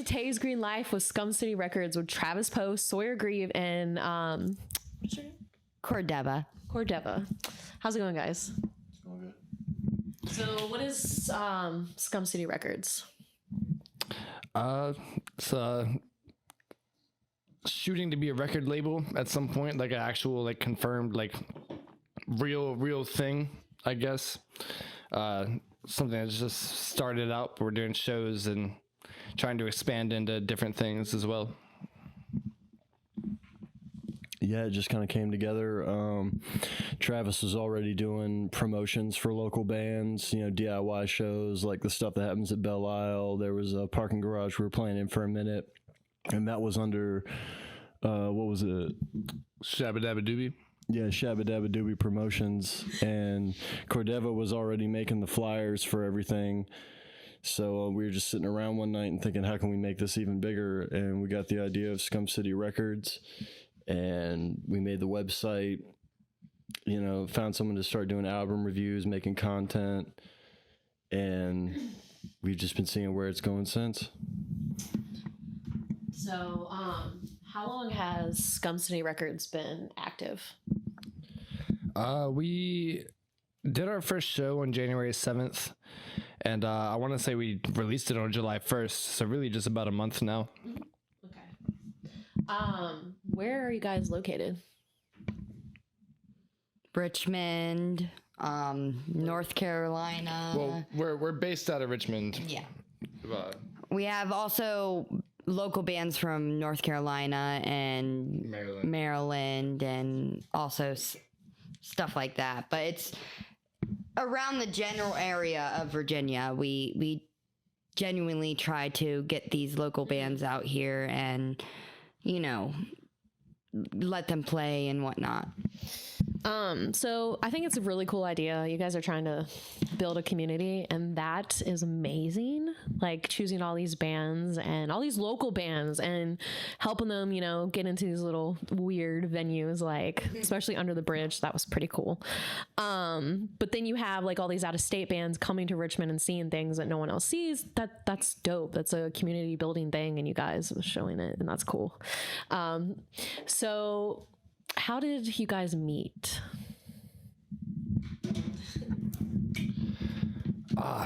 TaysGreenLife with Scum City Records with Travis Post, Sawyer Grieve, and what's your name? Cordeva. How's it going, guys? It's going good. So what is Scum City Records? It's shooting to be a record label at some point, like an actual, like confirmed, like real thing, I guess. Something that's just started out. We're doing shows and trying to expand into different things as well. Yeah, it just kind of came together. Travis was already doing promotions for local bands, DIY shows, like the stuff that happens at Belle Isle. There was a parking garage we were playing in for a minute, and that was under, what was it? Shabba Dabba Doobie. Yeah, Shabba Dabba Doobie Promotions, and Cordeva was already making the flyers for everything. So we were just sitting around one night and thinking, how can we make this even bigger? And we got the idea of Scum City Records, and we made the website, found someone to start doing album reviews, making content, and we've just been seeing where it's going since. So, how long has Scum City Records been active? We did our first show on January 7th, and I want to say we released it on July 1st, so really just about a month now. Okay. Where are you guys located? Richmond, North Carolina. Well, we're based out of Richmond. Yeah. Uh, We have also local bands from North Carolina and Maryland and also stuff like that. But it's around the general area of Virginia. We genuinely try to get these local bands out here and, let them play and whatnot. So I think it's a really cool idea. You guys are trying to build a community, and that is amazing. Like choosing all these bands and all these local bands and helping them, get into these little weird venues, like especially Under the Bridge. That was pretty cool. But then you have like all these out of state bands coming to Richmond and seeing things that no one else sees. That's dope. That's a community building thing, and you guys are showing it, and that's cool. So how did you guys meet?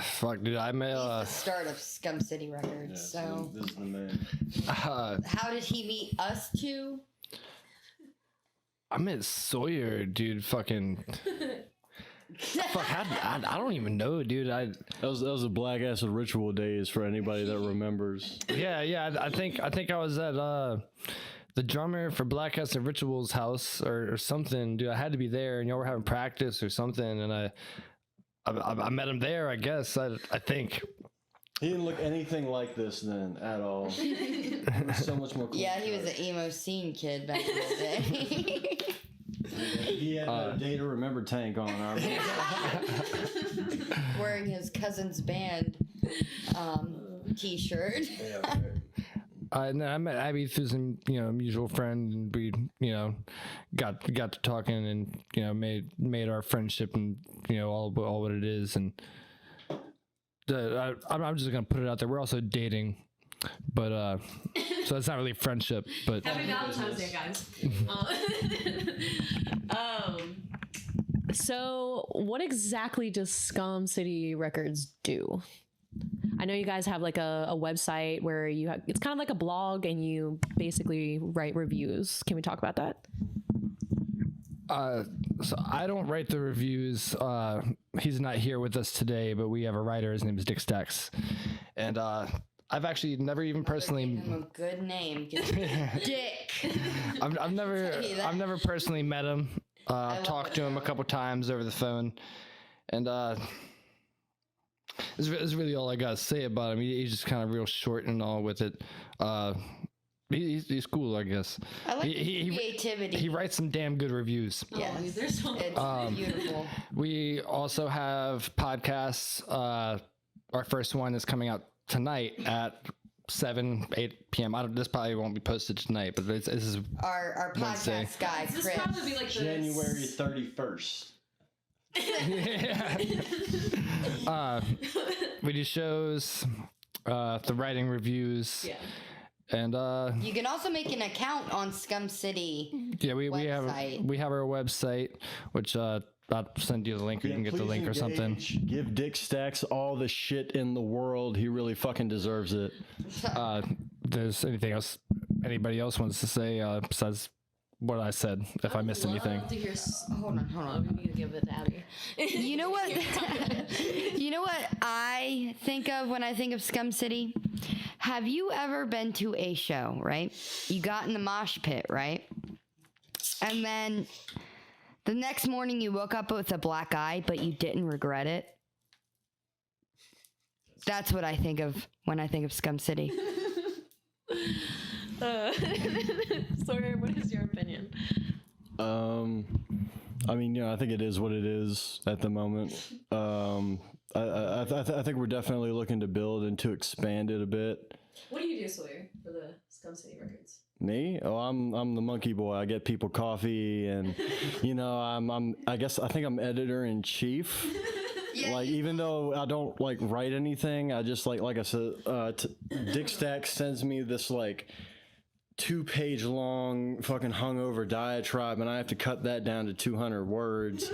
Fuck, dude. I met He's the start of Scum City Records. Yeah, so this is the man. how did he meet us two? I met Sawyer, dude. Fucking. I don't even know, dude. That was a Black Acid Ritual days for anybody that remembers. Yeah. I think I was at the drummer for Black Acid Ritual's house or something, dude. I had to be there, and y'all were having practice or something, and I met him there, I guess. I think. He didn't look anything like this then at all. He was so much more cool. Yeah, he was an emo scene kid back in the day. He had a Day to Remember tank on. Wearing his cousin's band t-shirt. And I met Abby through some, mutual friend, and we, got to talking, and made our friendship, and all what it is, and I'm just gonna put it out there. We're also dating, but so it's not really friendship. But Happy Valentine's Day, guys. So what exactly does Scum City Records do? I know you guys have like a website where it's kind of like a blog, and you basically write reviews. Can we talk about that? So I don't write the reviews. He's not here with us today, but we have a writer. His name is Dick Stacks, and I've actually never even personally. Gave him a good name, Dick. I've never personally met him. I've talked to him a couple times over the phone, and it's really all I gotta say about him. He's just kind of real short and all with it. He's cool, I guess. I like his creativity. He writes some damn good reviews. Yeah, There's so it's beautiful. We also have podcasts. Our first one is coming out tonight at 8 p.m. This probably won't be posted tonight, but this is our Wednesday. podcast guy, This Chris. probably be like January 31st. Yeah. We do shows. the writing reviews. Yeah. And You can also make an account on Scum City. yeah, we have website. our website, which I'll send you the link, or you can get the link or something. Give Dick Stacks all the shit in the world. He really fucking deserves it. There's anything else anybody else wants to say besides what I said? If I missed anything. To hear Hold on. we need to give it to Abby. You know what? You know what I think of when I think of Scum City? Have you ever been to a show, right? You got in the mosh pit, right? And then the next morning you woke up with a black eye, but you didn't regret it. That's what I think of when I think of Scum City. Sawyer, what is your opinion? I mean, I think it is what it is at the moment. I think we're definitely looking to build and to expand it a bit. What do you do, Sawyer, for the Scum City Records? Me? Oh, I'm the monkey boy. I get people coffee, and I think I'm editor in chief. Like, even though I don't like write anything, I just like I said, Dick Stacks sends me this like 2-page long fucking hungover diatribe, and I have to cut that down to 200 words.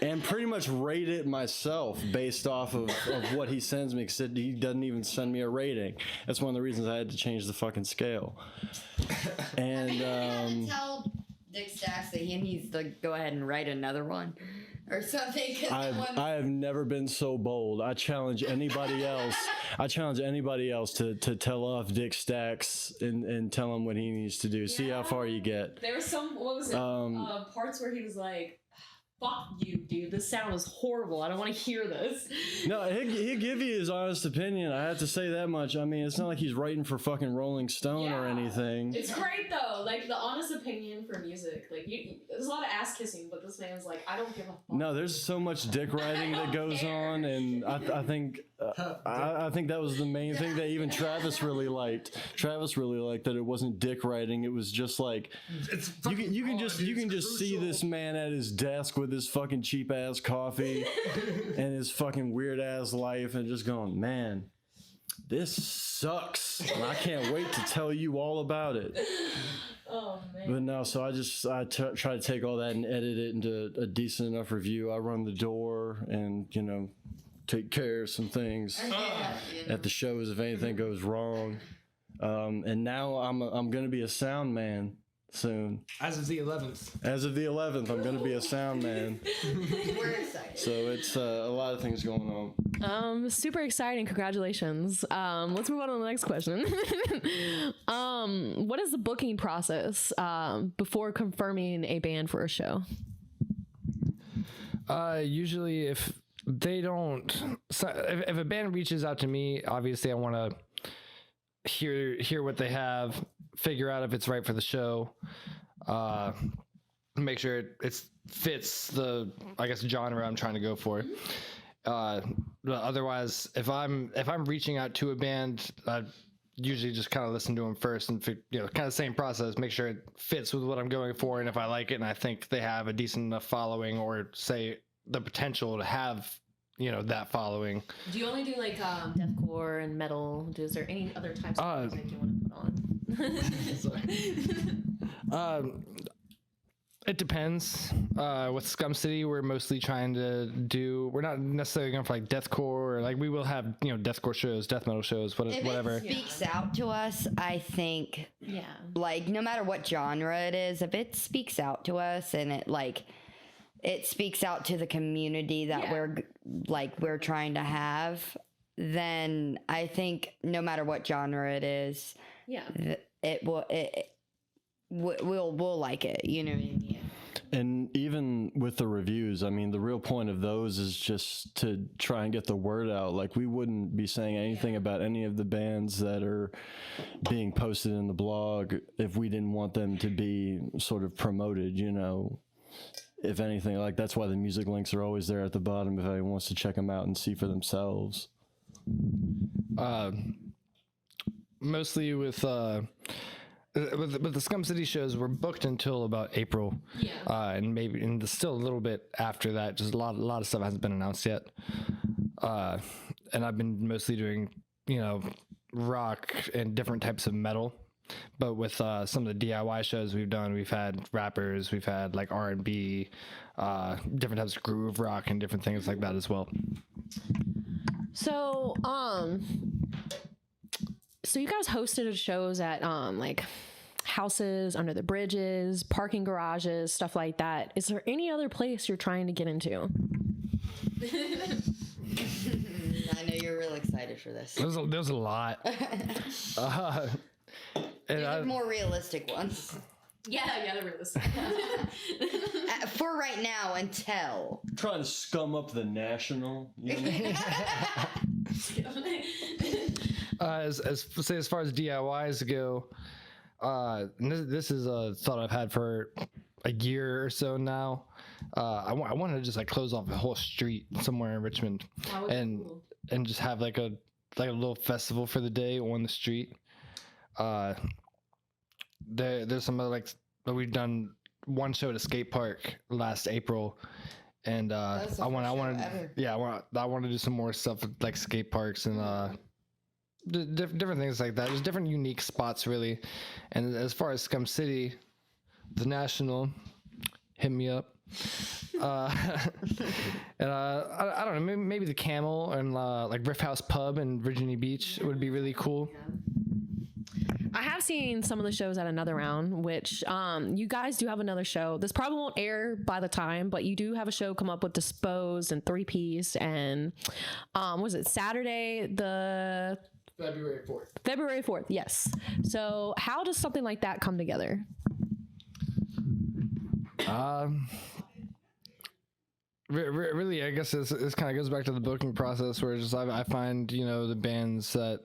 And pretty much rate it myself based off of what he sends me, because he doesn't even send me a rating. That's one of the reasons I had to change the fucking scale. And Tell Dick Stacks that he needs to go ahead and write another one or something. I have never been so bold. I challenge anybody else. To tell off Dick Stacks and tell him what he needs to do. See how far you get. There was some, what was it, parts where he was like, fuck you, dude. This sound is horrible. I don't want to hear this. No, he'll give you his honest opinion. I have to say that much. I mean, it's not like he's writing for fucking Rolling Stone or anything. It's great, though. Like, the honest opinion for music. Like, there's a lot of ass kissing, but this man's like, I don't give a fuck. No, there's so much dick riding that goes on, and I think that was the main thing that even Travis really liked. Travis really liked that it wasn't dick riding. It was just like, you can just see this man at his desk with his fucking cheap ass coffee and his fucking weird ass life, and just going, man, this sucks, and I can't wait to tell you all about it. Oh, man. But no, so I try to take all that and edit it into a decent enough review. I run the door and take care of some things at the shows if anything goes wrong. And now I'm gonna be a sound man soon. As of the 11th. I'm gonna be a sound man. We're excited. So it's a lot of things going on. Super exciting. Congratulations. Let's move on to the next question. What is the booking process before confirming a band for a show? Usually if they don't, if a band reaches out to me, obviously I want to hear what they have, figure out if it's right for the show, make sure it fits the, I guess, genre I'm trying to go for. But otherwise, if I'm reaching out to a band, I usually just kind of listen to them first and kind of the same process, make sure it fits with what I'm going for, and if I like it and I think they have a decent enough following, or say the potential to have that following. Do you only do like deathcore and metal? Is there any other types of music you want to put on? It depends. With Scum City, we're mostly trying to do. We're not necessarily going for like deathcore, or like we will have deathcore shows, death metal shows, whatever. If it speaks out to us, I think. Yeah. Like no matter what genre it is, if it speaks out to us and it speaks out to the community that we're trying to have, then I think no matter what genre it is, we'll like it. You know what I mean? And even with the reviews, I mean, the real point of those is just to try and get the word out. Like, we wouldn't be saying anything about any of the bands that are being posted in the blog if we didn't want them to be sort of promoted, If anything, like, that's why the music links are always there at the bottom if anyone wants to check them out and see for themselves. Mostly with the Scum City shows, we're booked until about April, and still a little bit after that. Just a lot of stuff hasn't been announced yet, and I've been mostly doing rock and different types of metal. But with some of the DIY shows we've done, we've had rappers, we've had like R&B, different types of groove rock and different things like that as well. So, so you guys hosted shows at like houses, under the bridges, parking garages, stuff like that. Is there any other place you're trying to get into? I know you're real excited for this. There's a lot. These are more realistic ones. Yeah, they're realistic. For right now, until. Trying to scum up the national. You know? As far as DIYs go, this is a thought I've had for a year or so now. I wanted to just like close off a whole street somewhere in Richmond, and just have like a little festival for the day on the street. There's some other we've done one show at a skate park last April, and I want to do some more stuff with like skate parks and different things like that. There's different unique spots really. And as far as Scum City, the National, hit me up. And I don't know, maybe the Camel and like Riff House Pub in Virginia Beach would be really cool. I have seen some of the shows at Another Round, which you guys do have another show. This probably won't air by the time, but you do have a show come up with Disposed and 3-Piece and was it Saturday the February 4th, yes. So how does something like that come together? Really, I guess this kind of goes back to the booking process, where just I find the bands that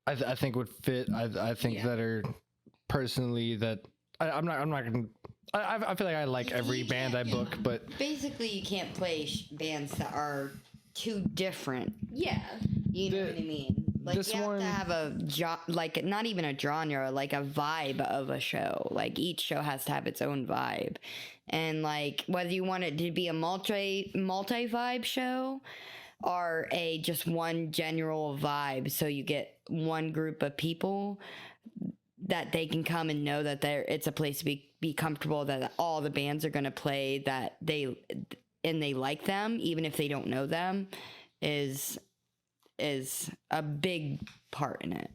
I think would fit. I think that are personally that I'm not gonna. I feel like I like every band I book, but basically you can't play bands that are too different. Yeah, you know what I mean. Like you have to have a not even a genre, like a vibe of a show. Like each show has to have its own vibe, and like whether you want it to be a multi vibe show or a just one general vibe, so you get one group of people that they can come and know that it's a place to be comfortable, that all the bands are going to play, that they like them even if they don't know them, is a big part in it.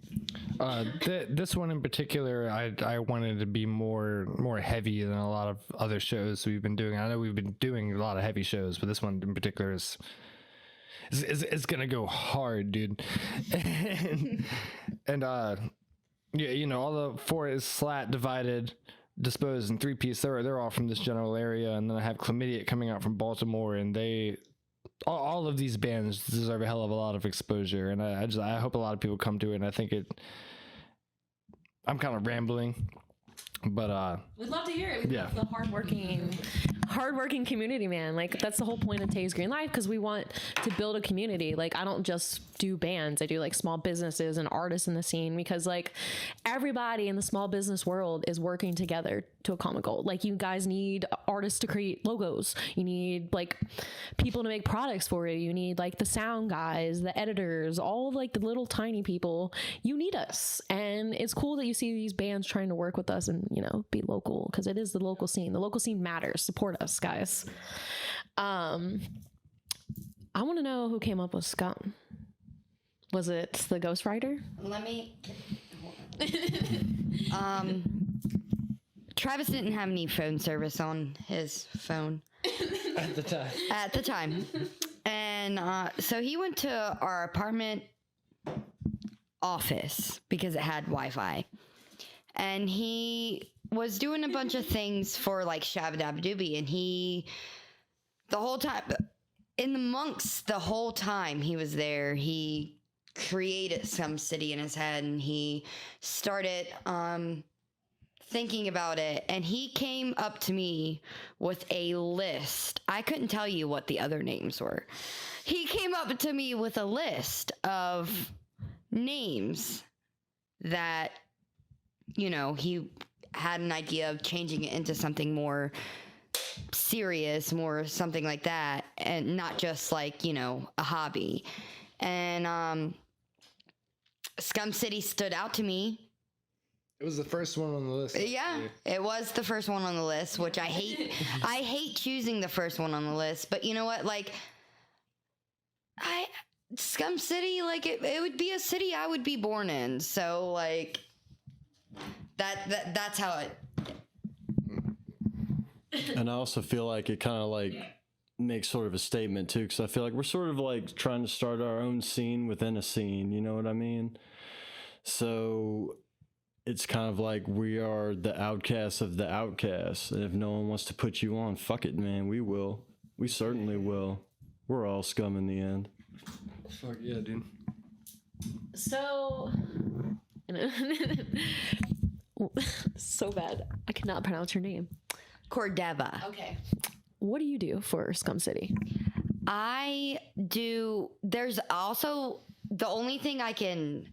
This one in particular, I wanted to be more heavy than a lot of other shows we've been doing. I know we've been doing a lot of heavy shows, but this one in particular is gonna go hard, dude. and all the 4 is Slat, Divided, Disposed, and 3-Piece. They're all from this general area, and then I have Chlamydia coming out from Baltimore, and all of these bands deserve a hell of a lot of exposure, and I hope a lot of people come to it. And I think I'm kind of rambling, but we'd love to hear it. Yeah, the hardworking community, man. Like that's the whole point of TaysGreenLife, because we want to build a community. Like I don't just do bands, I do like small businesses and artists in the scene, because like everybody in the small business world is working together to a common goal. Like you guys need artists to create logos, you need like people to make products for you, you need like the sound guys, the editors, all of like the little tiny people. You need us, and it's cool that you see these bands trying to work with us and be local, because it is the local scene. The local scene matters. Support us, guys. I want to know who came up with Scum. Was it the ghostwriter? Let me. Travis didn't have any phone service on his phone at the time. And so he went to our apartment office because it had Wi-Fi, and he was doing a bunch of things for like Shabba Dabba Doobie, and the whole time he was there, he created some city in his head, and he started thinking about it, and he came up to me with a list. I couldn't tell you what the other names were. He came up to me with a list of names that he had an idea of changing it into something more serious, more something like that, and not just like a hobby. And Scum City stood out to me. It was the first one on the list. Yeah, it was the first one on the list, which I hate. I hate choosing the first one on the list, but you know what? Like, Scum City, like it would be a city I would be born in. So like that's how it. And I also feel like it kind of like makes sort of a statement too, because I feel like we're sort of like trying to start our own scene within a scene. You know what I mean? So it's kind of like we are the outcasts of the outcasts, and if no one wants to put you on, fuck it, man. We will. We certainly will. We're all scum in the end. Fuck yeah, dude. So, so bad. I cannot pronounce your name. Cordeva. Okay. What do you do for Scum City? I do. There's also the only thing I can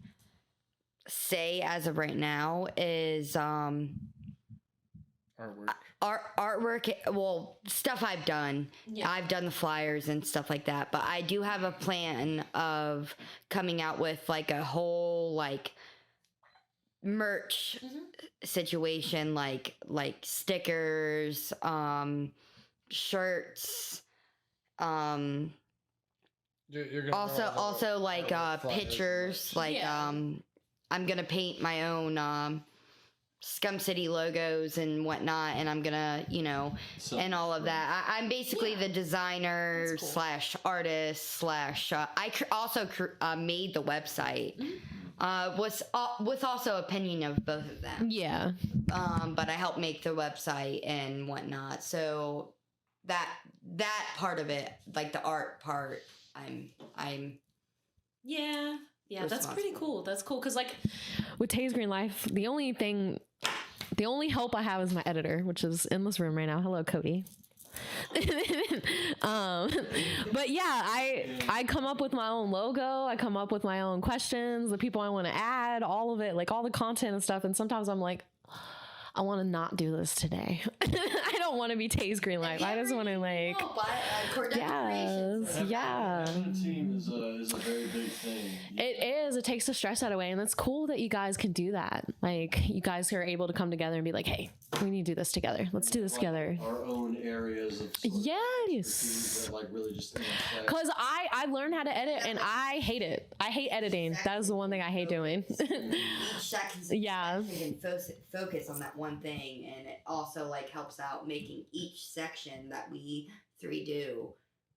say as of right now is Artwork. artwork. Well, stuff I've done. Yeah. I've done the flyers and stuff like that, but I do have a plan of coming out with like a whole like merch situation, like stickers, shirts, You're gonna also like pictures, like Yeah. I'm gonna paint my own Scum City logos and whatnot, and I'm gonna, and all of that. I'm basically the designer That's cool. slash artist slash. Also made the website. Was with also opinion of both of them. Yeah. But I helped make the website and whatnot. So that part of it, like the art part, I'm Yeah. Yeah, that's pretty responsible. cool. That's cool. Cause like with TaysGreenLife, the only help I have is my editor, which is in this room right now. Hello, Cody. But yeah, I come up with my own logo. I come up with my own questions, the people I want to add, all of it, like all the content and stuff. And sometimes I'm like, I want to not do this today. I don't want to be TaysGreenLife. I just want to like, yes, yeah. Team is a very big thing. It is. It takes the stress out of the way, and it's cool that you guys can do that. Like, you guys are able to come together and be like, "Hey, we need to do this together. Let's do this together." Our own areas of Yes. that like really just intersect. Cause I learned how to edit, and I hate it. I hate editing. That is the one thing I hate doing. Yeah. You can focus on that one thing, and it also like helps out making each section that we three do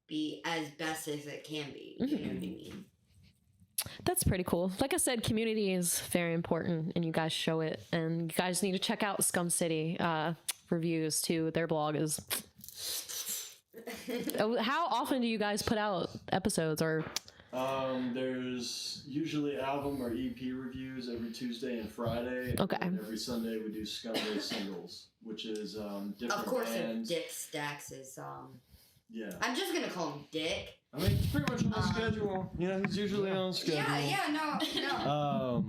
be as best as it can be. You know what I mean? That's pretty cool. Like I said, community is very important, and you guys show it. And you guys need to check out Scum City reviews too. Their blog is. How often do you guys put out episodes? Or There's usually album or EP reviews every Tuesday and Friday. Okay. And every Sunday we do Scum Day singles, which is different Of course, bands. if Dick Stacks is Yeah. I'm just gonna call him Dick. I mean, it's pretty much on schedule. He's usually on schedule. No.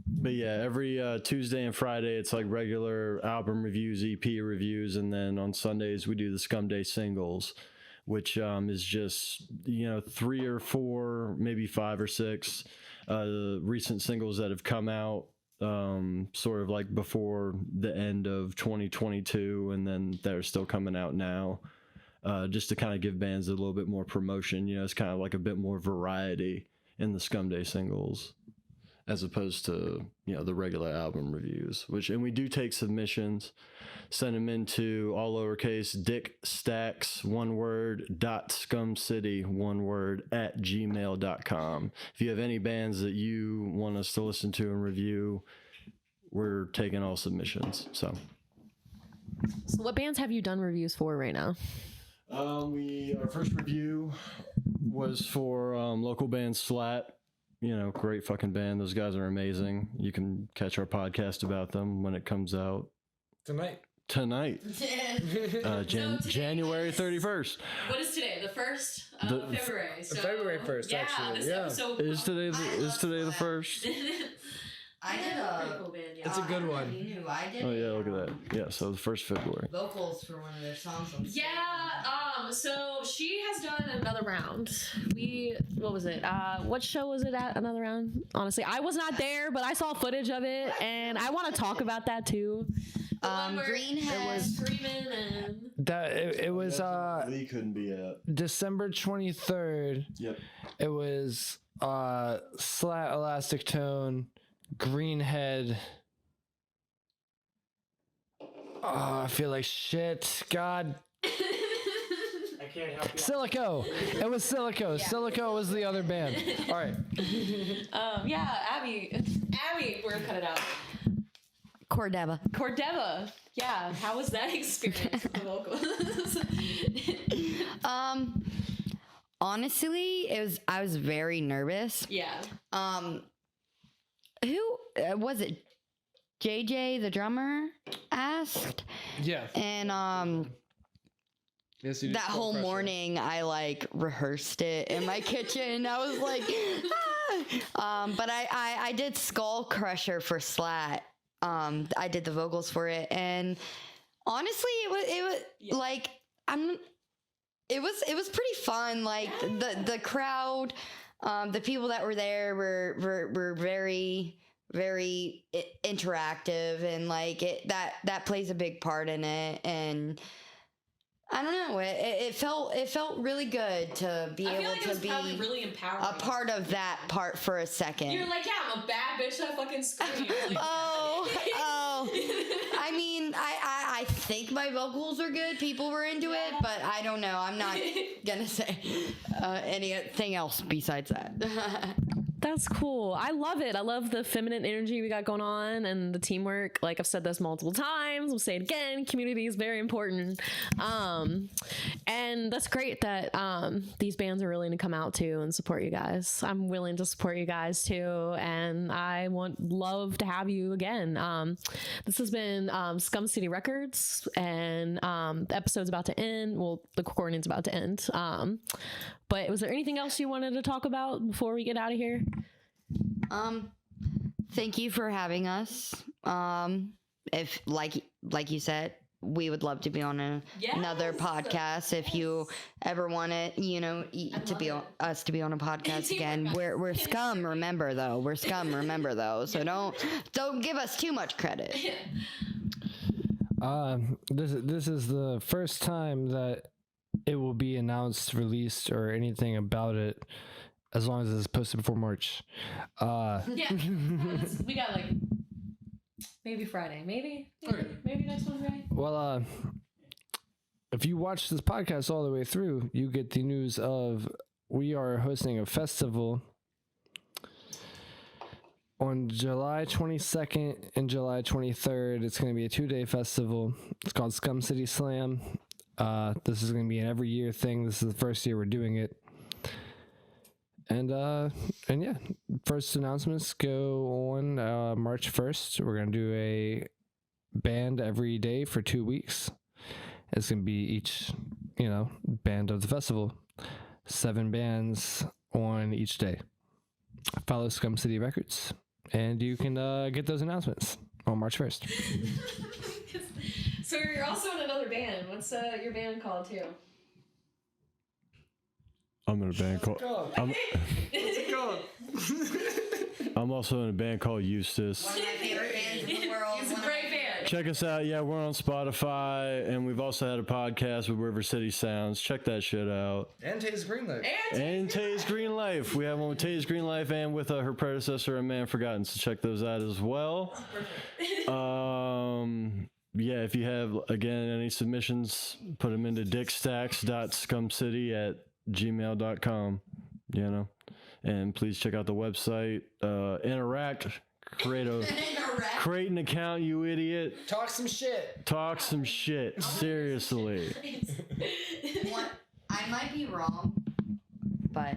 But yeah, every Tuesday and Friday it's like regular album reviews, EP reviews, and then on Sundays we do the Scum Day singles, which is just 3 or 4, maybe 5 or 6 recent singles that have come out sort of like before the end of 2022, and then they're still coming out now. Just to kind of give bands a little bit more promotion. It's kind of like a bit more variety in the Scum Day singles as opposed to, the regular album reviews, and we do take submissions, send them into all lowercase Dick Stacks, one word, .scumcity, one word, @gmail.com. If you have any bands that you want us to listen to and review, we're taking all submissions. So what bands have you done reviews for right now? Our first review was for local band Slat. Great fucking band. Those guys are amazing. You can catch our podcast about them when it comes out Tonight. January 31st. What is today? The 1st The- February. So, February 1st, actually. This Yeah. episode Is today the 1st? I did Pretty cool band, yeah. It's a good one. I did. Oh yeah, look at that. Yeah, so the first February. Vocals for one of their songs. So she has done another round. What was it? What show was it at? Another round? Honestly, I was not there, but I saw footage of it, and I want to talk about that too. Greenhead. Screaming and It was Lee couldn't be at. December 23rd. Yep. It was Slat Elastic Tone, Greenhead. Oh, I feel like shit. God. I can't help you. Silico. It was Silico. Silico was the other band. All right. yeah, Abby, we're gonna cut it out. Cordeva. Yeah, how was that experience with the vocals? Honestly, I was very nervous. Yeah. Who was it? JJ, the drummer, asked, Yeah. and Yes, you did. that whole morning I like rehearsed it in my kitchen. I was like, but I did Skull Crusher for Slat. I did the vocals for it, and honestly, it was like it was pretty fun. Like the crowd, the people that were there were very very interactive, and like that plays a big part in it. And I don't know, it felt really good to be able to be really empowering. a part of that part for a second. You're like, yeah, I'm a bad bitch that fucking screams. Like, Oh. I mean, I think my vocals are good. People were into it, but I don't know. I'm not gonna say anything else besides that. That's cool. I love it. I love the feminine energy we got going on and the teamwork. Like I've said this multiple times. We'll say it again. Community is very important. And that's great that these bands are willing to come out too and support you guys. I'm willing to support you guys too. And I love to have you again. This has been Scum City Records, and the episode's about to end. Well, the recording's about to end. But was there anything else you wanted to talk about before we get out of here? Thank you for having us. If like you said, we would love to be on another podcast. If you ever want it, to be on a podcast again. We're Scum, remember though. We're Scum, remember though. So don't give us too much credit. This is the first time that it will be announced, released, or anything about it, as long as it's posted before March. We got like maybe Friday, maybe next Wednesday. Well, if you watch this podcast all the way through, you get the news of we are hosting a festival on July 22nd and July 23rd. It's going to be a 2-day festival. It's called Scum City Slam. This is going to be an every year thing. This is the first year we're doing it. And yeah, first announcements go on March 1st. We're going to do a band every day for 2 weeks. It's going to be each, band of the festival. 7 bands on each day. Follow Scum City Records, and you can get those announcements on March 1st. So you're also in another band. What's your band called too? I'm in a band called. I'm also in a band called Eustace. One of my favorite bands in the world. It's a great band. Check us out. Yeah, we're on Spotify, and we've also had a podcast with River City Sounds. Check that shit out. And TaysGreenLife. And TaysGreenLife. We have one with TaysGreenLife and with her predecessor, A Man Forgotten. So check those out as well. Yeah, if you have, again, any submissions, put them into dickstacks.scumcity@gmail.com, and please check out the website, interact, create an account, you idiot. Talk some shit. Talk some shit, seriously. I might be wrong, but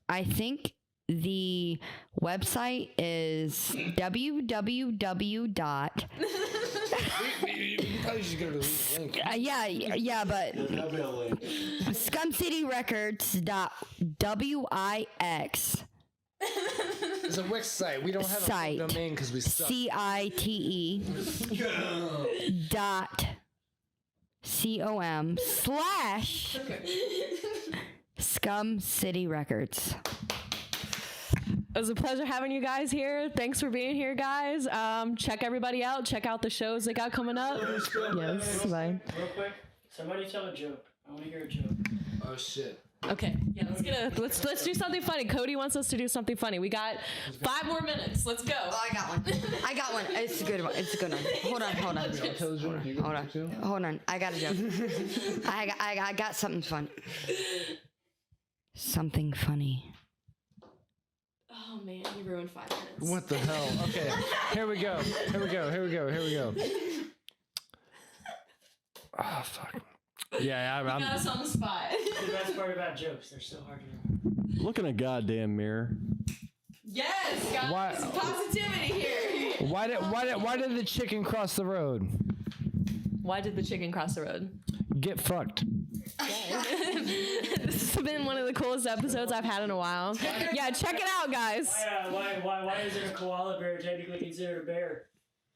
I think the website is www. Probably just go to the link. Yeah, but scumcityrecords.wix It's a Wix site. We don't have a Site. full domain because we suck. CITE dot com slash Scum City Records. It was a pleasure having you guys here. Thanks for being here, guys. Check everybody out. Check out the shows they got coming up. Yes, bye. Real quick, somebody tell a joke. I want to hear a joke. Oh shit. Okay, yeah, let's do something funny. Cody wants us to do something funny. We got 5 more minutes. Let's go. Oh, I got one. It's a good one. Hold on. I got a joke. I got something fun. Something funny. Oh man, you ruined 5 minutes. What the hell? Okay, here we go. Oh, fuck. Yeah, Got us on the spot. The best part about jokes, they're so hard to remember. Look in a goddamn mirror. Yes, guys. Why- Positivity here. Why did the chicken cross the road? Why did the chicken cross the road? Get fucked. This has been one of the coolest episodes I've had in a while. Yeah, check it out, guys. Why isn't a koala bear technically considered a bear?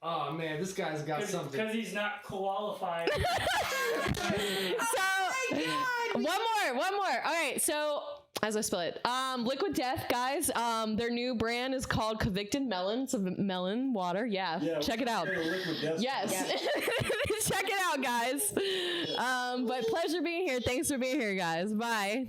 Oh man, this guy's got something. Because he's not qualified. So, one more. All right, so as I spill it, Liquid Death, guys. Their new brand is called Convicted Melon. It's a melon water. Yeah, check it out. Yes, check it out, guys. But pleasure being here. Thanks for being here, guys. Bye.